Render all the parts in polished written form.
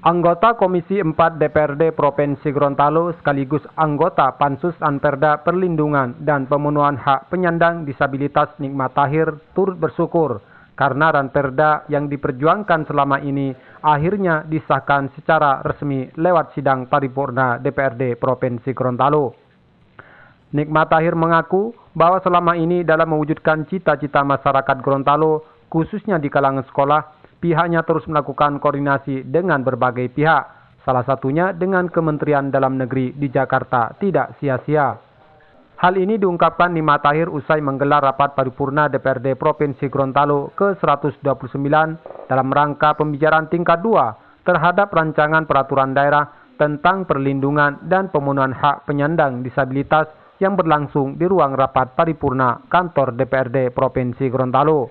Anggota Komisi 4 DPRD Provinsi Gorontalo sekaligus anggota Pansus Anperda Perlindungan dan Pemenuhan Hak Penyandang Disabilitas Nikmat Tahir turut bersyukur karena Ranperda yang diperjuangkan selama ini akhirnya disahkan secara resmi lewat sidang paripurna DPRD Provinsi Gorontalo. Nikmat Tahir mengaku bahwa selama ini dalam mewujudkan cita-cita masyarakat Gorontalo, khususnya di kalangan sekolah, pihaknya terus melakukan koordinasi dengan berbagai pihak, salah satunya dengan Kementerian Dalam Negeri di Jakarta tidak sia-sia. Hal ini diungkapkan Nikmat Tahir usai menggelar rapat paripurna DPRD Provinsi Gorontalo ke-129 dalam rangka pembicaraan tingkat 2 terhadap rancangan peraturan daerah tentang perlindungan dan pemenuhan hak penyandang disabilitas yang berlangsung di ruang rapat paripurna kantor DPRD Provinsi Gorontalo.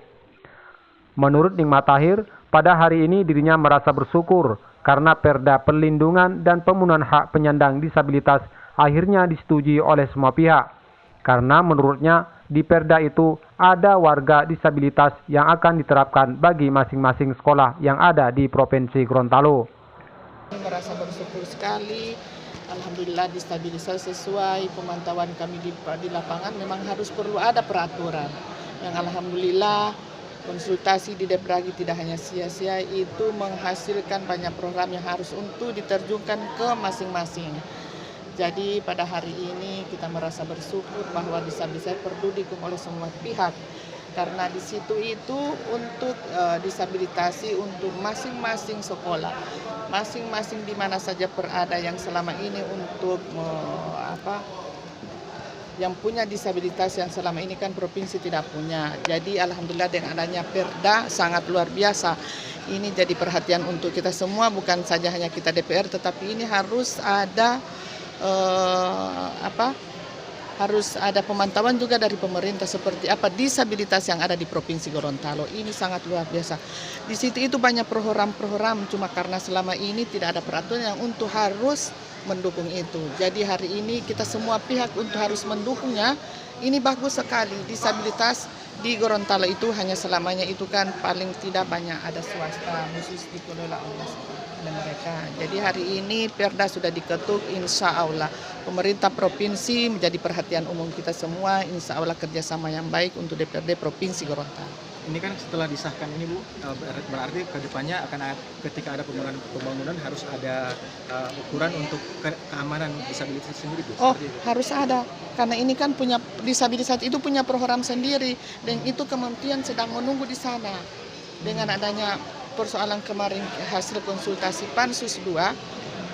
Menurut Nikmat Tahir, pada hari ini dirinya merasa bersyukur karena Perda Perlindungan dan Pemenuhan Hak Penyandang Disabilitas akhirnya disetujui oleh semua pihak. Karena menurutnya di Perda itu ada warga disabilitas yang akan diterapkan bagi masing-masing sekolah yang ada di Provinsi Gorontalo. Merasa bersyukur sekali, alhamdulillah distabilisasi sesuai pemantauan kami di lapangan. Memang harus perlu ada peraturan yang alhamdulillah konsultasi di DPRD tidak hanya sia-sia, itu menghasilkan banyak program yang harus untuk diterjunkan ke masing-masing. Jadi pada hari ini kita merasa bersyukur bahwa disabilitas perlu didukung oleh semua pihak. Karena di situ itu untuk disabilitasi untuk masing-masing sekolah, masing-masing di mana saja berada yang selama ini untuk yang punya disabilitas yang selama ini kan provinsi tidak punya. Jadi alhamdulillah dengan adanya Perda sangat luar biasa. Ini jadi perhatian untuk kita semua, bukan saja hanya kita DPR, tetapi ini harus ada harus ada pemantauan juga dari pemerintah seperti apa disabilitas yang ada di Provinsi Gorontalo. Ini sangat luar biasa. Di situ itu banyak program-program, cuma karena selama ini tidak ada peraturan yang untuk harus mendukung itu. Jadi hari ini kita semua pihak untuk harus mendukungnya. Ini bagus sekali. Disabilitas di Gorontalo itu hanya selamanya itu kan paling tidak banyak ada swasta khusus dikelola oleh mereka. Jadi hari ini Perda sudah diketuk, insya Allah pemerintah provinsi menjadi perhatian umum kita semua, insya Allah kerjasama yang baik untuk DPRD Provinsi Gorontalo. Ini kan setelah disahkan ini Bu, berarti kedepannya akan ketika ada pembangunan harus ada ukuran untuk keamanan disabilitas sendiri Bu? Oh harus ada, karena ini kan punya disabilitas itu punya program sendiri dan itu kementerian sedang menunggu di sana. Dengan adanya persoalan kemarin hasil konsultasi Pansus 2,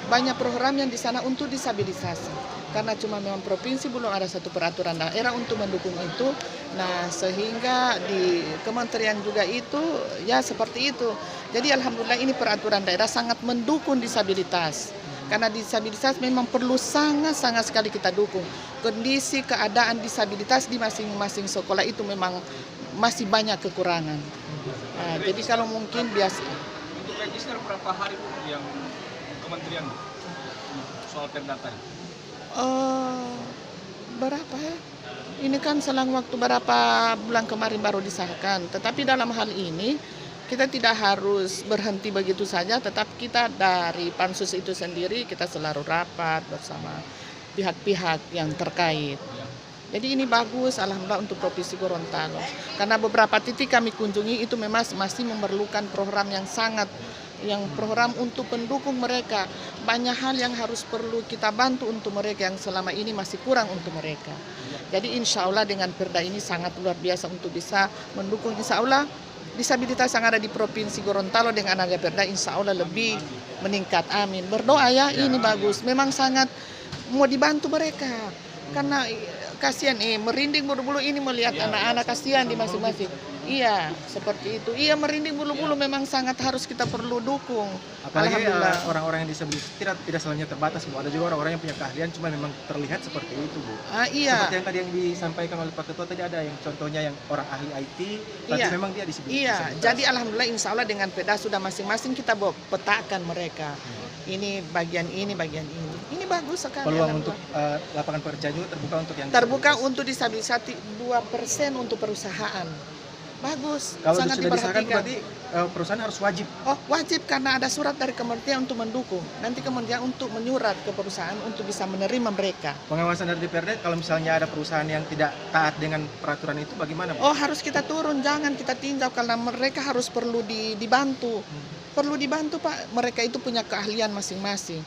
banyak program yang di sana untuk disabilitasasi. Karena cuma memang provinsi belum ada satu peraturan daerah untuk mendukung itu. Nah sehingga di kementerian juga itu ya seperti itu. Jadi alhamdulillah ini peraturan daerah sangat mendukung disabilitas. Karena disabilitas memang perlu sangat-sangat sekali kita dukung. Kondisi keadaan disabilitas di masing-masing sekolah itu memang masih banyak kekurangan. Nah, jadi kalau mungkin biasa. Untuk register berapa hari Bu yang kementerian soal Perda tadi? Berapa ya? Ini kan selang waktu berapa bulan kemarin baru disahkan. Tetapi dalam hal ini kita tidak harus berhenti begitu saja, tetap kita dari Pansus itu sendiri kita selalu rapat bersama pihak-pihak yang terkait. Jadi ini bagus alhamdulillah untuk Provinsi Gorontalo. Karena beberapa titik kami kunjungi itu memang masih memerlukan program yang program untuk pendukung mereka. Banyak hal yang harus perlu kita bantu untuk mereka yang selama ini masih kurang untuk mereka. Jadi insya Allah dengan Perda ini sangat luar biasa untuk bisa mendukung, insya Allah disabilitas yang ada di Provinsi Gorontalo dengan adanya Perda insya Allah lebih meningkat. Amin. Berdoa ya, ini bagus. Memang sangat mau dibantu mereka. Karena kasihan merinding bulu-bulu ini melihat anak-anak kasihan di masing-masing. Iya, seperti itu. Iya, merinding bulu-bulu memang sangat harus kita perlu dukung. Apalagi orang-orang yang disabilitas tidak selamanya terbatas, Bu. Ada juga orang-orang yang punya keahlian cuma memang terlihat seperti itu, Bu. Iya. Seperti yang tadi yang disampaikan oleh Pak Ketua tadi ada yang contohnya yang orang ahli IT, tapi memang dia disabilitas. Iya, jadi alhamdulillah insya Allah dengan Perda sudah masing-masing kita petakan mereka. Ini bagian ini, bagian ini. Ini bagus sekali. Peluang untuk lapangan pekerjaan juga terbuka untuk yang terbuka untuk disabilitas 2% untuk perusahaan. Bagus, Kalau sangat sudah disahkan diperhatikan. berarti perusahaan harus wajib. Oh, wajib karena ada surat dari kementerian untuk mendukung. Nanti kementerian untuk menyurat ke perusahaan untuk bisa menerima mereka. Pengawasan dari DPRD kalau misalnya ada perusahaan yang tidak taat dengan peraturan itu bagaimana, Bu? Oh, harus kita turun, jangan kita tinjau karena mereka harus perlu dibantu. Perlu dibantu, Pak. Mereka itu punya keahlian masing-masing.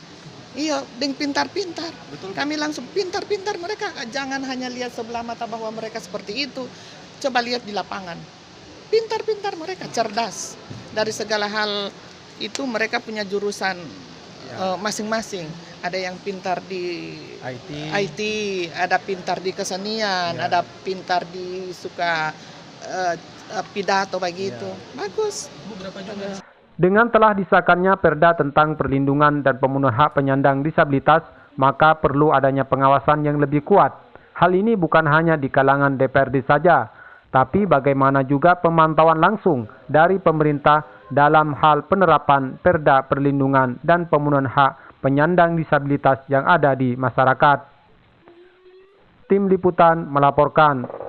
Iya, dengan pintar-pintar. Betul. Kami langsung pintar-pintar mereka. Jangan hanya lihat sebelah mata bahwa mereka seperti itu. Coba lihat di lapangan. Pintar-pintar mereka, cerdas. Dari segala hal itu mereka punya jurusan masing-masing. Ada yang pintar di IT, ada pintar di kesenian, ada pintar di suka pidato begitu. Bagus. Dengan telah disahkannya Perda tentang perlindungan dan pemenuhan hak penyandang disabilitas, maka perlu adanya pengawasan yang lebih kuat. Hal ini bukan hanya di kalangan DPRD saja, tapi bagaimana juga pemantauan langsung dari pemerintah dalam hal penerapan Perda perlindungan dan pemenuhan hak penyandang disabilitas yang ada di masyarakat. Tim Liputan melaporkan.